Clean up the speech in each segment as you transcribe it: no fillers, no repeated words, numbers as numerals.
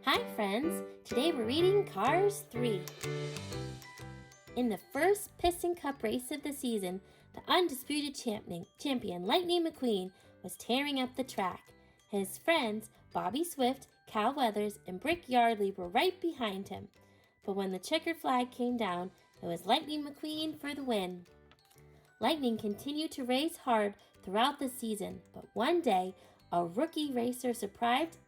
Hi friends, today we're reading Cars 3. In the first Piston Cup race of the season, the undisputed champion Lightning McQueen was tearing up the track. His friends Bobby Swift, Cal Weathers, and Brick Yardley were right behind him. But when the checkered flag came down, it was Lightning McQueen for the win. Lightning continued to race hard throughout the season, but one day, a rookie racer surprised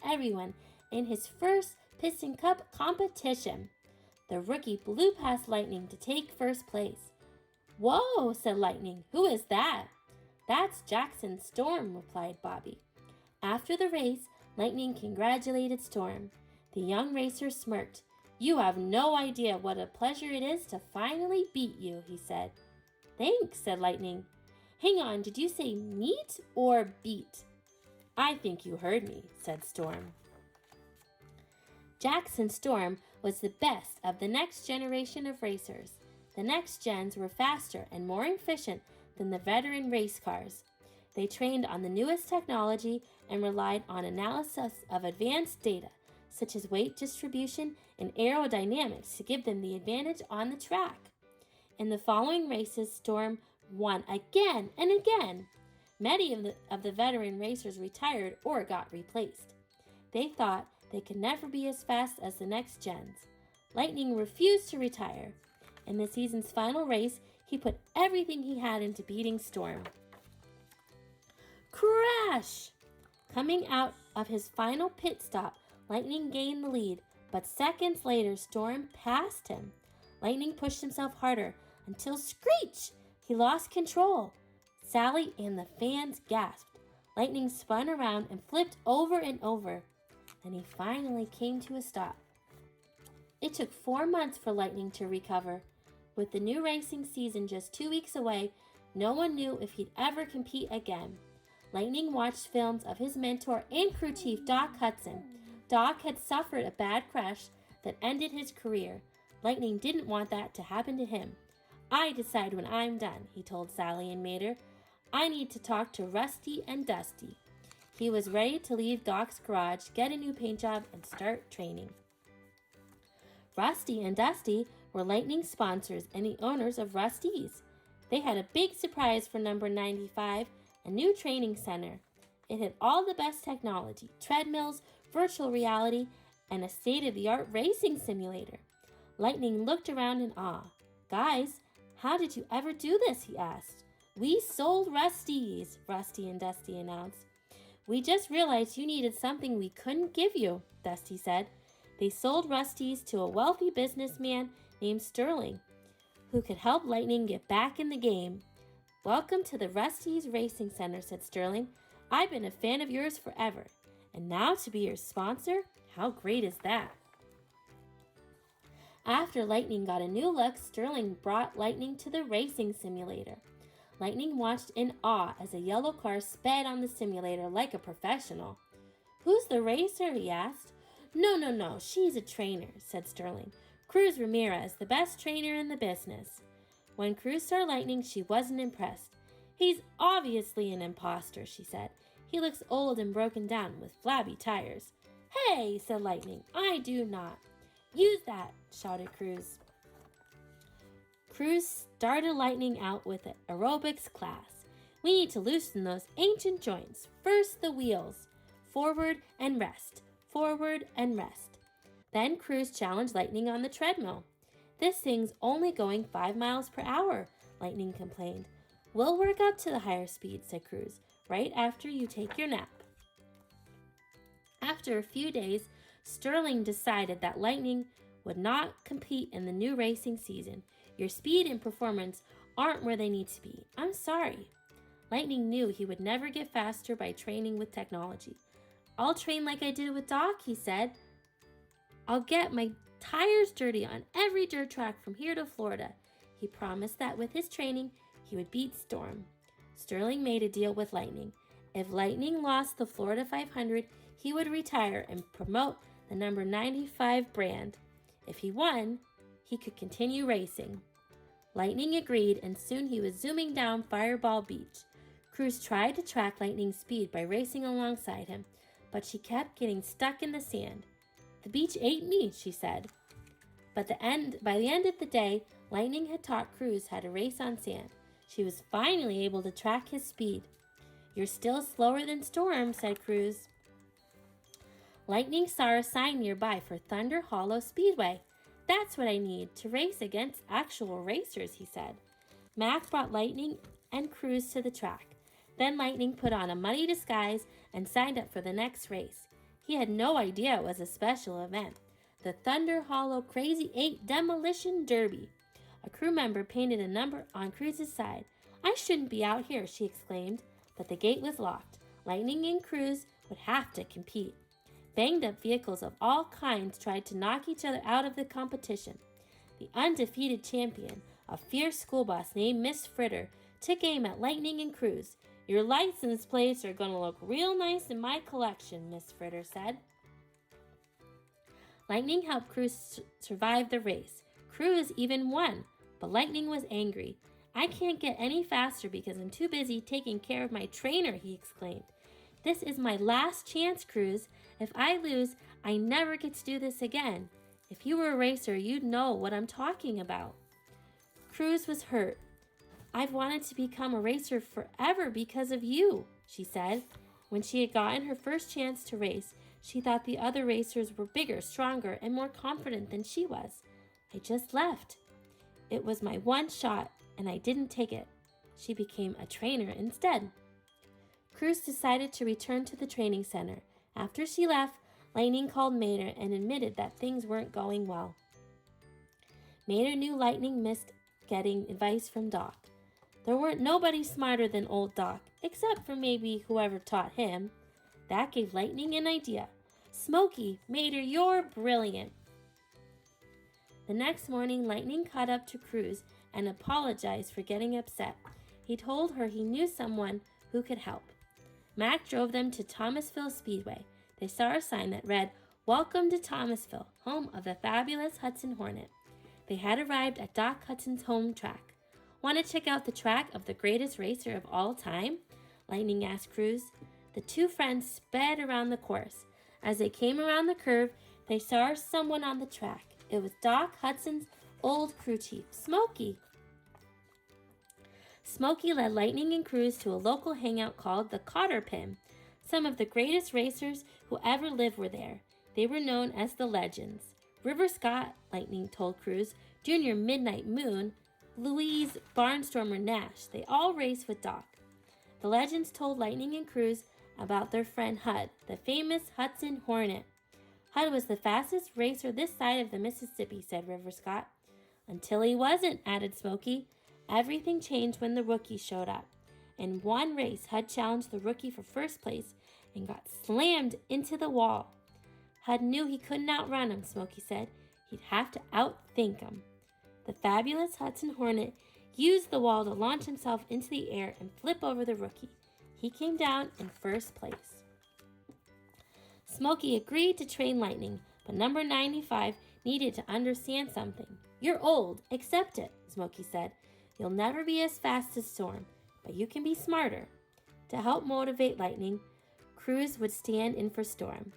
everyone in his first Piston Cup competition. The rookie blew past Lightning to take first place. "Whoa," said Lightning. "Who is that?" "That's Jackson Storm," replied Bobby. After the race, Lightning congratulated Storm. The young racer smirked. "You have no idea what a pleasure it is to finally beat you," he said. "Thanks," said Lightning. "Hang on, did you say meet or beat?" "I think you heard me," said Storm. Jackson Storm was the best of the next generation of racers. The next gens were faster and more efficient than the veteran race cars. They trained on the newest technology and relied on analysis of advanced data, such as weight distribution and aerodynamics, to give them the advantage on the track. In the following races, Storm won again and again. Many of the veteran racers retired or got replaced. They thought they could never be as fast as the next gens. Lightning refused to retire. In the season's final race, he put everything he had into beating Storm. Crash! Coming out of his final pit stop, Lightning gained the lead, but seconds later, Storm passed him. Lightning pushed himself harder until screech! He lost control. Sally and the fans gasped. Lightning spun around and flipped over and over. Then he finally came to a stop. It took 4 months for Lightning to recover. With the new racing season just 2 weeks away, no one knew if he'd ever compete again. Lightning watched films of his mentor and crew chief Doc Hudson. Doc had suffered a bad crash that ended his career. Lightning didn't want that to happen to him. "I decide when I'm done," he told Sally and Mater. "I need to talk to Rusty and Dusty." He was ready to leave Doc's garage, get a new paint job, and start training. Rusty and Dusty were Lightning sponsors and the owners of Rusty's. They had a big surprise for number 95, a new training center. It had all the best technology, treadmills, virtual reality, and a state-of-the-art racing simulator. Lightning looked around in awe. "Guys, how did you ever do this?" he asked. "We sold Rusty's," Rusty and Dusty announced. "We just realized you needed something we couldn't give you," Dusty said. They sold Rusty's to a wealthy businessman named Sterling, who could help Lightning get back in the game. "Welcome to the Rusty's Racing Center," said Sterling. "I've been a fan of yours forever. And now to be your sponsor? How great is that?" After Lightning got a new look, Sterling brought Lightning to the racing simulator. Lightning watched in awe as a yellow car sped on the simulator like a professional. "Who's the racer?" he asked. No, she's a trainer," said Sterling. "Cruz Ramirez, the best trainer in the business." When Cruz saw Lightning, she wasn't impressed. "He's obviously an imposter," she said. "He looks old and broken down with flabby tires." "Hey," said Lightning, "I do not." "Use that," shouted Cruz. Cruz started Lightning out with an aerobics class. "We need to loosen those ancient joints. First, the wheels. Forward and rest. Forward and rest." Then Cruz challenged Lightning on the treadmill. "This thing's only going 5 miles per hour, Lightning complained. "We'll work up to the higher speed," said Cruz, "right after you take your nap." After a few days, Sterling decided that Lightning would not compete in the new racing season. "Your speed and performance aren't where they need to be. I'm sorry." Lightning knew he would never get faster by training with technology. "I'll train like I did with Doc," he said. "I'll get my tires dirty on every dirt track from here to Florida." He promised that with his training, he would beat Storm. Sterling made a deal with Lightning. If Lightning lost the Florida 500, he would retire and promote the number 95 brand. If he won, he could continue racing. Lightning agreed, and soon he was zooming down Fireball Beach. Cruz tried to track Lightning's speed by racing alongside him, but she kept getting stuck in the sand. The beach ate me, she said. By the end of the day, Lightning had taught Cruz how to race on sand. She was finally able to track his speed. You're still slower than Storm, said Cruz. Lightning saw a sign nearby for Thunder Hollow Speedway. That's what I need to race against actual racers, he said. Mac brought Lightning and Cruz to the track. Then Lightning put on a muddy disguise and signed up for the next race. He had no idea it was a special event, the Thunder Hollow Crazy 8 Demolition Derby. A crew member painted a number on Cruz's side. I shouldn't be out here, she exclaimed, but the gate was locked. Lightning and Cruz would have to compete. Banged-up vehicles of all kinds tried to knock each other out of the competition. The undefeated champion, a fierce school bus named Miss Fritter, took aim at Lightning and Cruz. Your license plates are going to look real nice in my collection, Miss Fritter said. Lightning helped Cruz survive the race. Cruz even won, but Lightning was angry. I can't get any faster because I'm too busy taking care of my trainer, he exclaimed. This is my last chance, Cruz. If I lose, I never get to do this again. If you were a racer, you'd know what I'm talking about. Cruz was hurt. I've wanted to become a racer forever because of you, she said. When she had gotten her first chance to race, she thought the other racers were bigger, stronger, and more confident than she was. I just left. It was my one shot, and I didn't take it. She became a trainer instead. Cruz decided to return to the training center. After she left, Lightning called Mater and admitted that things weren't going well. Mater knew Lightning missed getting advice from Doc. There weren't nobody smarter than old Doc, except for maybe whoever taught him. That gave Lightning an idea. Smokey, Mater, you're brilliant. The next morning, Lightning caught up to Cruz and apologized for getting upset. He told her he knew someone who could help. Mac drove them to Thomasville Speedway. They saw a sign that read, Welcome to Thomasville, home of the fabulous Hudson Hornet. They had arrived at Doc Hudson's home track. Want to check out the track of the greatest racer of all time? Lightning asked Cruz. The two friends sped around the course. As they came around the curve, they saw someone on the track. It was Doc Hudson's old crew chief, Smokey. Smokey led Lightning and Cruz to a local hangout called the Cotter Pin. Some of the greatest racers who ever lived were there. They were known as the Legends. River Scott, Lightning told Cruz, Junior Midnight Moon, Louise Barnstormer Nash. They all raced with Doc. The Legends told Lightning and Cruz about their friend Hud, the famous Hudson Hornet. Hud was the fastest racer this side of the Mississippi, said River Scott. Until he wasn't, added Smokey. Everything changed when the rookie showed up. In one race, Hud challenged the rookie for first place and got slammed into the wall. Hud knew he couldn't outrun him, Smokey said. He'd have to outthink him. The fabulous Hudson Hornet used the wall to launch himself into the air and flip over the rookie. He came down in first place. Smokey agreed to train Lightning, but number 95 needed to understand something. You're old. Accept it, Smokey said. You'll never be as fast as Storm, but you can be smarter. To help motivate Lightning, Cruz would stand in for Storm.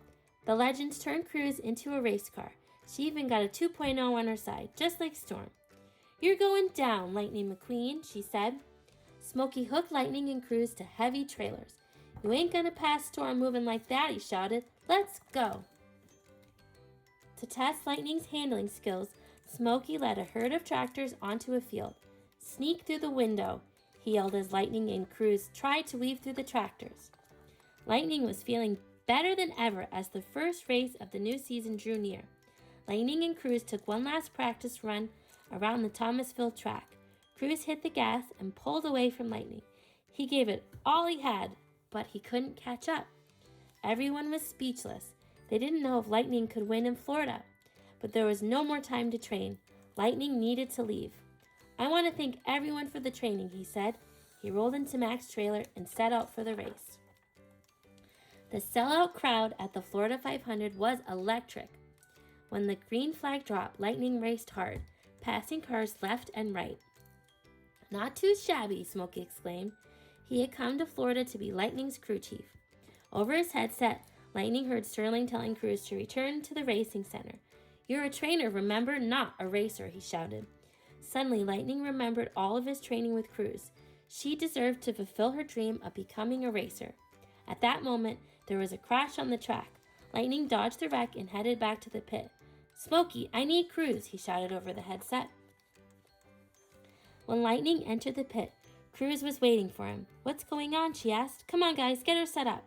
The Legends turned Cruz into a race car. She even got a 2.0 on her side, just like Storm. You're going down, Lightning McQueen, she said. Smokey hooked Lightning and Cruz to heavy trailers. You ain't gonna pass Storm moving like that, he shouted. Let's go. To test Lightning's handling skills, Smokey led a herd of tractors onto a field. Sneak through the window, he yelled as Lightning and Cruz tried to weave through the tractors. Lightning was feeling better than ever as the first race of the new season drew near. Lightning and Cruz took one last practice run around the Thomasville track. Cruz hit the gas and pulled away from Lightning. He gave it all he had, but he couldn't catch up. Everyone was speechless. They didn't know if Lightning could win in Florida, but there was no more time to train. Lightning needed to leave. I want to thank everyone for the training, he said. He rolled into Mac's trailer and set out for the race. The sellout crowd at the Florida 500 was electric. When the green flag dropped, Lightning raced hard, passing cars left and right. Not too shabby, Smokey exclaimed. He had come to Florida to be Lightning's crew chief. Over his headset, Lightning heard Sterling telling Cruz to return to the racing center. "You're a trainer, remember? Not a racer," he shouted. Suddenly, Lightning remembered all of his training with Cruz. She deserved to fulfill her dream of becoming a racer. At that moment, there was a crash on the track. Lightning dodged the wreck and headed back to the pit. "Smokey, I need Cruz," he shouted over the headset. When Lightning entered the pit, Cruz was waiting for him. "What's going on?" she asked. "Come on, guys, get her set up."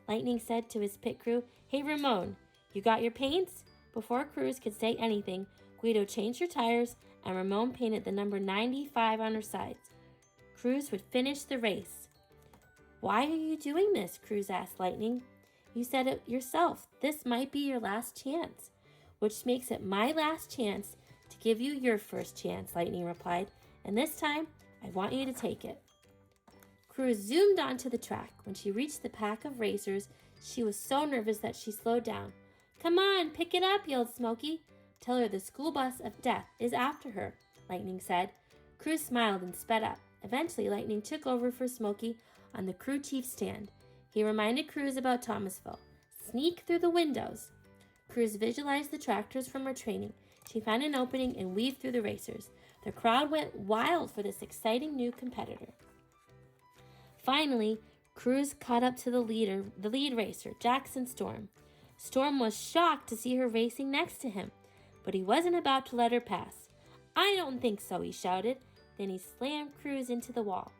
Lightning said to his pit crew, "Hey, Ramon, you got your paints?" Before Cruz could say anything, Guido changed her tires and Ramon painted the number 95 on her sides. Cruz would finish the race. "Why are you doing this?" Cruz asked Lightning. "You said it yourself. This might be your last chance." "Which makes it my last chance to give you your first chance," Lightning replied. "And this time, I want you to take it." Cruz zoomed onto the track. When she reached the pack of racers, she was so nervous that she slowed down. "Come on, pick it up," yelled Smokey. "Tell her the school bus of death is after her," Lightning said. Cruz smiled and sped up. Eventually, Lightning took over for Smokey on the crew chief's stand. He reminded Cruz about Thomasville. "Sneak through the windows." Cruz visualized the tractors from her training. She found an opening and weaved through the racers. The crowd went wild for this exciting new competitor. Finally, Cruz caught up to the lead racer, Jackson Storm. Storm was shocked to see her racing next to him, but he wasn't about to let her pass. "I don't think so," he shouted. Then he slammed Cruz into the wall.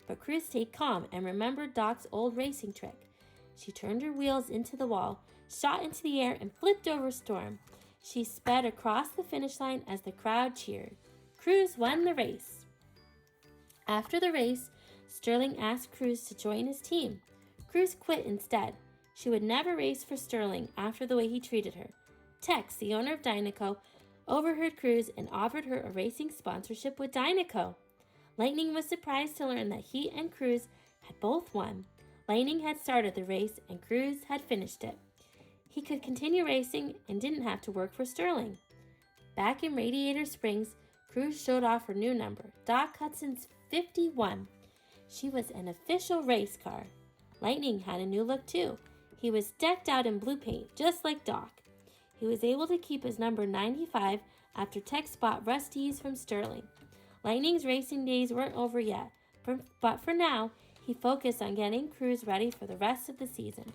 But Cruz stayed calm and remembered Doc's old racing trick. She turned her wheels into the wall, shot into the air, and flipped over Storm. She sped across the finish line as the crowd cheered. Cruz won the race. After the race, Sterling asked Cruz to join his team. Cruz quit instead. She would never race for Sterling after the way he treated her. Tex, the owner of Dynaco, overheard Cruz and offered her a racing sponsorship with Dynaco. Lightning was surprised to learn that he and Cruz had both won. Lightning had started the race and Cruz had finished it. He could continue racing and didn't have to work for Sterling. Back in Radiator Springs, Cruz showed off her new number, Doc Hudson's 51. She was an official race car. Lightning had a new look too. He was decked out in blue paint, just like Doc. He was able to keep his number 95 after Tex bought Rusty's from Sterling. Lightning's racing days weren't over yet, but for now, he focused on getting Cruz ready for the rest of the season.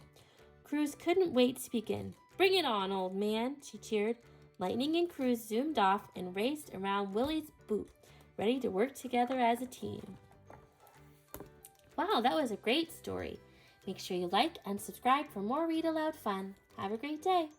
Cruz couldn't wait to begin. "Bring it on, old man," she cheered. Lightning and Cruz zoomed off and raced around Willie's booth, ready to work together as a team. Wow, that was a great story. Make sure you like and subscribe for more read aloud fun. Have a great day.